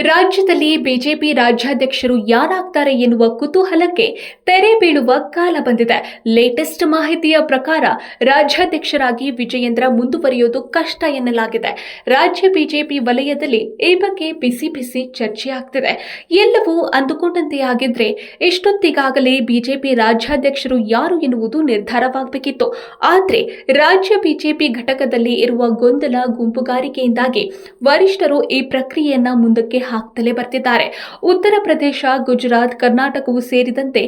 ರಾಜ್ಯದಲ್ಲಿ ಬಿಜೆಪಿ ರಾಜ್ಯಾಧ್ಯಕ್ಷರು ಯಾರಾಗ್ತಾರೆ ಎನ್ನುವ ಕುತೂಹಲಕ್ಕೆ ತೆರೆ ಬೀಳುವ ಕಾಲ ಬಂದಿದೆ. ಲೇಟೆಸ್ಟ್ ಮಾಹಿತಿಯ ಪ್ರಕಾರ ರಾಜ್ಯಾಧ್ಯಕ್ಷರಾಗಿ ವಿಜಯೇಂದ್ರ ಮುಂದುವರಿಯೋದು ಕಷ್ಟ ಎನ್ನಲಾಗಿದೆ. ರಾಜ್ಯ ಬಿಜೆಪಿ ವಲಯದಲ್ಲಿ ಈ ಬಗ್ಗೆ ಬಿಸಿ ಬಿಸಿ ಚರ್ಚೆಯಾಗ್ತಿದೆ. ಎಲ್ಲವೂ ಅಂದುಕೊಂಡಂತೆ ಆಗಿದ್ರೆ ಇಷ್ಟೊತ್ತಿಗಾಗಲೇ ಬಿಜೆಪಿ ರಾಜ್ಯಾಧ್ಯಕ್ಷರು ಯಾರು ಎನ್ನುವುದು ನಿರ್ಧಾರವಾಗಬೇಕಿತ್ತು. ಆದರೆ ರಾಜ್ಯ ಬಿಜೆಪಿ ಘಟಕದಲ್ಲಿ ಇರುವ ಗೊಂದಲ ಗುಂಪುಗಾರಿಕೆಯಿಂದಾಗಿ ವರಿಷ್ಠರು ಈ ಪ್ರಕ್ರಿಯೆಯನ್ನ ಮುಂದಕ್ಕೆ ಹಾಕ್ತಲೇ ಬರ್ತಿದ್ದಾರೆ. ಉತ್ತರ ಪ್ರದೇಶ, ಗುಜರಾತ್, ಕರ್ನಾಟಕವೂ ಸೇರಿದಂತೆ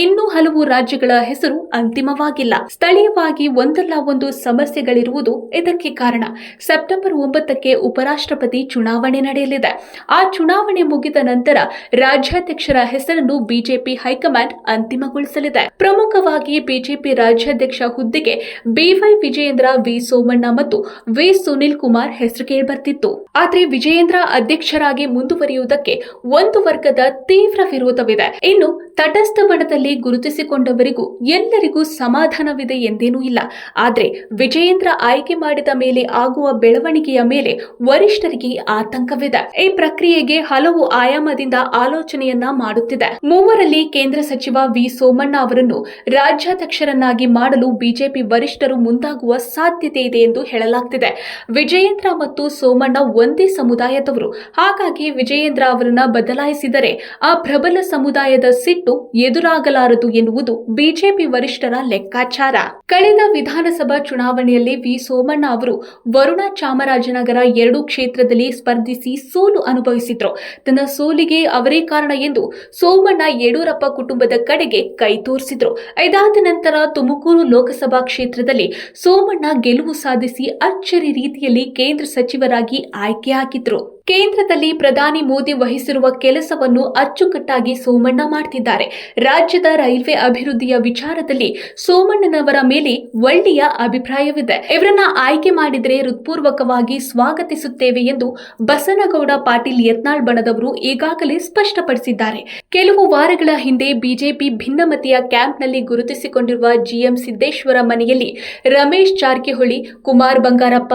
ಇನ್ನೂ ಹಲವು ರಾಜ್ಯಗಳ ಹೆಸರು ಅಂತಿಮವಾಗಿಲ್ಲ. ಸ್ಥಳೀಯವಾಗಿ ಒಂದಲ್ಲ ಒಂದು ಸಮಸ್ಯೆಗಳಿರುವುದು ಇದಕ್ಕೆ ಕಾರಣ. ಸೆಪ್ಟೆಂಬರ್ 9ಕ್ಕೆ ಉಪರಾಷ್ಟ್ರಪತಿ ಚುನಾವಣೆ ನಡೆಯಲಿದೆ. ಆ ಚುನಾವಣೆ ಮುಗಿದ ನಂತರ ರಾಜ್ಯಾಧ್ಯಕ್ಷರ ಹೆಸರನ್ನು ಬಿಜೆಪಿ ಹೈಕಮಾಂಡ್ ಅಂತಿಮಗೊಳಿಸಲಿದೆ. ಪ್ರಮುಖವಾಗಿ ಬಿಜೆಪಿ ರಾಜ್ಯಾಧ್ಯಕ್ಷ ಹುದ್ದೆಗೆ ಬಿವೈ ವಿಜಯೇಂದ್ರ, ವಿ ಸೋಮಣ್ಣ ಮತ್ತು ವಿ ಸುನಿಲ್ ಕುಮಾರ್ ಹೆಸರು ಕೇಳಿಬರ್ತಿತ್ತು. ಆದರೆ ವಿಜಯೇಂದ್ರ ಅಧ್ಯಕ್ಷರಾಗಿ ಮುಂದುವರಿಯುವುದಕ್ಕೆ ಒಂದು ವರ್ಗದ ತೀವ್ರ ವಿರೋಧವಿದೆ. ಇನ್ನು ತಟಸ್ಥ ಬಣದಲ್ಲಿ ಗುರುತಿಸಿಕೊಂಡವರಿಗೂ ಎಲ್ಲರಿಗೂ ಸಮಾಧಾನವಿದೆ ಎಂದೇನೂ ಇಲ್ಲ. ಆದರೆ ವಿಜಯೇಂದ್ರ ಆಯ್ಕೆ ಮಾಡಿದ ಮೇಲೆ ಆಗುವ ಬೆಳವಣಿಗೆಯ ಮೇಲೆ ವರಿಷ್ಠರಿಗೆ ಆತಂಕವಿದೆ. ಈ ಪ್ರಕ್ರಿಯೆಗೆ ಹಲವು ಆಯಾಮದಿಂದ ಆಲೋಚನೆಯನ್ನ ಮಾಡುತ್ತಿದೆ. ಮೂವರಲ್ಲಿ ಕೇಂದ್ರ ಸಚಿವ ವಿ ಸೋಮಣ್ಣ ಅವರನ್ನು ರಾಜ್ಯಾಧ್ಯಕ್ಷರನ್ನಾಗಿ ಮಾಡಲು ಬಿಜೆಪಿ ವರಿಷ್ಠರು ಮುಂದಾಗುವ ಸಾಧ್ಯತೆ ಇದೆ ಎಂದು ಹೇಳಲಾಗ್ತಿದೆ. ವಿಜಯೇಂದ್ರ ಮತ್ತು ಸೋಮಣ್ಣ ಒಂದೇ ಸಮುದಾಯದವರು. ಹಾಗಾಗಿ ವಿಜಯೇಂದ್ರ ಅವರನ್ನ ಬದಲಾಯಿಸಿದರೆ ಆ ಪ್ರಬಲ ಸಮುದಾಯದ ಸಿಟ್ಟು ಎದುರಾಗಲಾರದು ಎನ್ನುವುದು ಬಿಜೆಪಿ ವರಿಷ್ಠರ ಲೆಕ್ಕಾಚಾರ. ಕಳೆದ ವಿಧಾನಸಭಾ ಚುನಾವಣೆಯಲ್ಲಿ ವಿ ಸೋಮಣ್ಣ ಅವರು ವರುಣ, ಚಾಮರಾಜನಗರ ಎರಡೂ ಕ್ಷೇತ್ರದಲ್ಲಿ ಸ್ಪರ್ಧಿಸಿ ಸೋಲು ಅನುಭವಿಸಿದ್ರು. ತನ್ನ ಸೋಲಿಗೆ ಅವರೇ ಕಾರಣ ಎಂದು ಸೋಮಣ್ಣ ಯಡಿಯೂರಪ್ಪ ಕುಟುಂಬದ ಕಡೆಗೆ ಕೈ ತೋರಿಸಿದ್ರು. ಇದಾದ ನಂತರ ತುಮಕೂರು ಲೋಕಸಭಾ ಕ್ಷೇತ್ರದಲ್ಲಿ ಸೋಮಣ್ಣ ಗೆಲುವು ಸಾಧಿಸಿ ಅಚ್ಚರಿ ರೀತಿಯಲ್ಲಿ ಕೇಂದ್ರ ಸಚಿವರಾಗಿ ಆಯ್ಕೆಯಾಗಿದ್ರು. ಕೇಂದ್ರದಲ್ಲಿ ಪ್ರಧಾನಿ ಮೋದಿ ವಹಿಸಿರುವ ಕೆಲಸವನ್ನು ಅಚ್ಚುಕಟ್ಟಾಗಿ ಸೋಮಣ್ಣ ಮಾಡ್ತಿದ್ದಾರೆ. ರಾಜ್ಯದ ರೈಲ್ವೆ ಅಭಿವೃದ್ಧಿಯ ವಿಚಾರದಲ್ಲಿ ಸೋಮಣ್ಣನವರ ಮೇಲೆ ಒಳ್ಳೆಯ ಅಭಿಪ್ರಾಯವಿದೆ. ಇವರನ್ನ ಆಯ್ಕೆ ಮಾಡಿದರೆ ಹೃತ್ಪೂರ್ವಕವಾಗಿ ಸ್ವಾಗತಿಸುತ್ತೇವೆ ಎಂದು ಬಸನಗೌಡ ಪಾಟೀಲ್ ಯತ್ನಾಳ್ ಬಣದವರು ಈಗಾಗಲೇ ಸ್ಪಷ್ಟಪಡಿಸಿದ್ದಾರೆ. ಕೆಲವು ವಾರಗಳ ಹಿಂದೆ ಬಿಜೆಪಿ ಭಿನ್ನಮತೀಯ ಕ್ಯಾಂಪ್ನಲ್ಲಿ ಗುರುತಿಸಿಕೊಂಡಿರುವ ಜಿಎಂ ಸಿದ್ದೇಶ್ವರ ಮನೆಯಲ್ಲಿ ರಮೇಶ್ ಜಾರಕಿಹೊಳಿ, ಕುಮಾರ್ ಬಂಗಾರಪ್ಪ,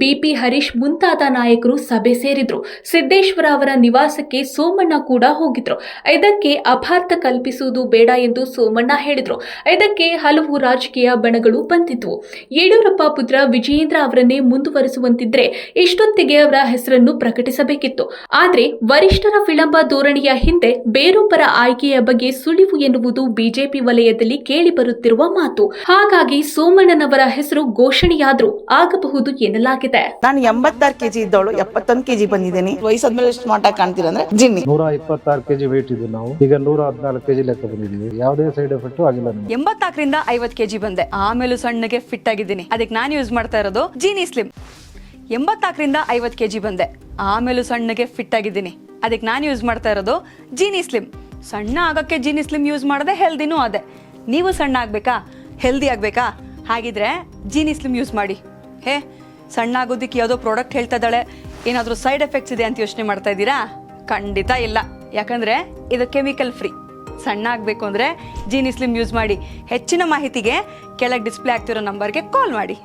ಬಿಪಿ ಹರೀಶ್ ಮುಂತಾದ ನಾಯಕರು ಸಭೆ ಸೇರಿದ್ರು. ಸಿದ್ದೇಶ್ವರ ಅವರ ನಿವಾಸಕ್ಕೆ ಸೋಮಣ್ಣ ಕೂಡ ಹೋಗಿದ್ರು. ಇದಕ್ಕೆ ಅಪಾರ್ಥ ಕಲ್ಪಿಸುವುದು ಬೇಡ ಎಂದು ಸೋಮಣ್ಣ ಹೇಳಿದ್ರು. ಇದಕ್ಕೆ ಹಲವು ರಾಜಕೀಯ ಬಣಗಳು ಬಂದಿದ್ವು. ಯಡಿಯೂರಪ್ಪ ಪುತ್ರ ವಿಜಯೇಂದ್ರ ಅವರನ್ನೇ ಮುಂದುವರಿಸುವಂತಿದ್ರೆ ಇಷ್ಟೊತ್ತಿಗೆ ಅವರ ಹೆಸರನ್ನು ಪ್ರಕಟಿಸಬೇಕಿತ್ತು. ಆದರೆ ವರಿಷ್ಠರ ವಿಳಂಬ ಧೋರಣೆಯ ಹಿಂದೆ ಬೇರೊಬ್ಬರ ಆಯ್ಕೆಯ ಬಗ್ಗೆ ಸುಳಿವು ಎನ್ನುವುದು ಬಿಜೆಪಿ ವಲಯದಲ್ಲಿ ಕೇಳಿ ಬರುತ್ತಿರುವ ಮಾತು. ಹಾಗಾಗಿ ಸೋಮಣ್ಣನವರ ಹೆಸರು ಘೋಷಣೆಯಾದ್ರೂ ಆಗಬಹುದು ಎನ್ನಲಾಗಿದೆ. ನಾನು 86 ಕೆಜಿ ಇದ್ದವಳು 71 ಕೆಜಿ ಬಂದಿದ್ದೀನಿ. ವಯಸ್ಸಾದ್ಮೇಲೆ ಸ್ಮಾರ್ಟ್ ಆಗಿ ಕಾಣ್ತೀರಾ ಅಂದ್ರೆ ಜಿನ್ನಿ. 126 ಕೆಜಿ ವೇಟ್ ಇದ್ದು ನಾವು ಈಗ 114 ಕೆಜಿ ಲೆಕ್ಕ ಬಂದಿದ್ದೀವಿ. ಯಾವುದೇ ಸೈಡ್ ಎಫೆಕ್ಟ್ ಆಗಿಲ್ಲ. 84ರಿಂದ 50 ಕೆಜಿ ಬಂದೆ. ಆಮೇಲೆ ಸಣ್ಣಗೆ ಫಿಟ್ ಆಗಿದ್ದೀನಿ. ಅದಕ್ಕೆ ನಾನು ಯೂಸ್ ಮಾಡ್ತಾ ಇರೋದು ಜೀನಿ ಸ್ಲಿಮ್. 84ರಿಂದ 50 ಕೆಜಿ ಬಂದೆ. ಆಮೇಲೆ ಸಣ್ಣಗೆ ಫಿಟ್ ಆಗಿದ್ದೀನಿ. ಅದಕ್ಕೆ ನಾನು ಯೂಸ್ ಮಾಡ್ತಾ ಇರೋದು ಜೀನಿ ಸ್ಲಿಮ್. ಸಣ್ಣ ಆಗಕ್ಕೆ ಜೀನಿ ಸ್ಲಿಮ್ ಯೂಸ್ ಮಾಡದೆ ಹೆಲ್ದಿನೂ ಅದೇ. ನೀವು ಸಣ್ಣ ಆಗ್ಬೇಕಾ, ಹೆಲ್ದಿ ಆಗ್ಬೇಕಾ? ಹಾಗಿದ್ರೆ ಜೀನಿ ಸ್ಲಿಮ್ ಯೂಸ್ ಮಾಡಿ. ಸಣ್ಣ ಆಗೋದಕ್ಕೆ ಯಾವುದೋ ಪ್ರಾಡಕ್ಟ್ ಹೇಳ್ತಾ ಇದ್ದಾಳೆ, ಏನಾದರೂ ಸೈಡ್ ಎಫೆಕ್ಟ್ಸ್ ಇದೆ ಅಂತ ಯೋಚನೆ ಮಾಡ್ತಾ ಇದ್ದೀರಾ? ಖಂಡಿತ ಇಲ್ಲ. ಯಾಕಂದರೆ ಇದು ಕೆಮಿಕಲ್ ಫ್ರೀ. ಸಣ್ಣ ಆಗಬೇಕು ಅಂದರೆ ಜೀನಿ ಸ್ಲಿಮ್ ಯೂಸ್ ಮಾಡಿ. ಹೆಚ್ಚಿನ ಮಾಹಿತಿಗೆ ಕೆಳಗೆ ಡಿಸ್ಪ್ಲೇ ಆಗ್ತಿರೋ ನಂಬರ್ಗೆ ಕಾಲ್ ಮಾಡಿ.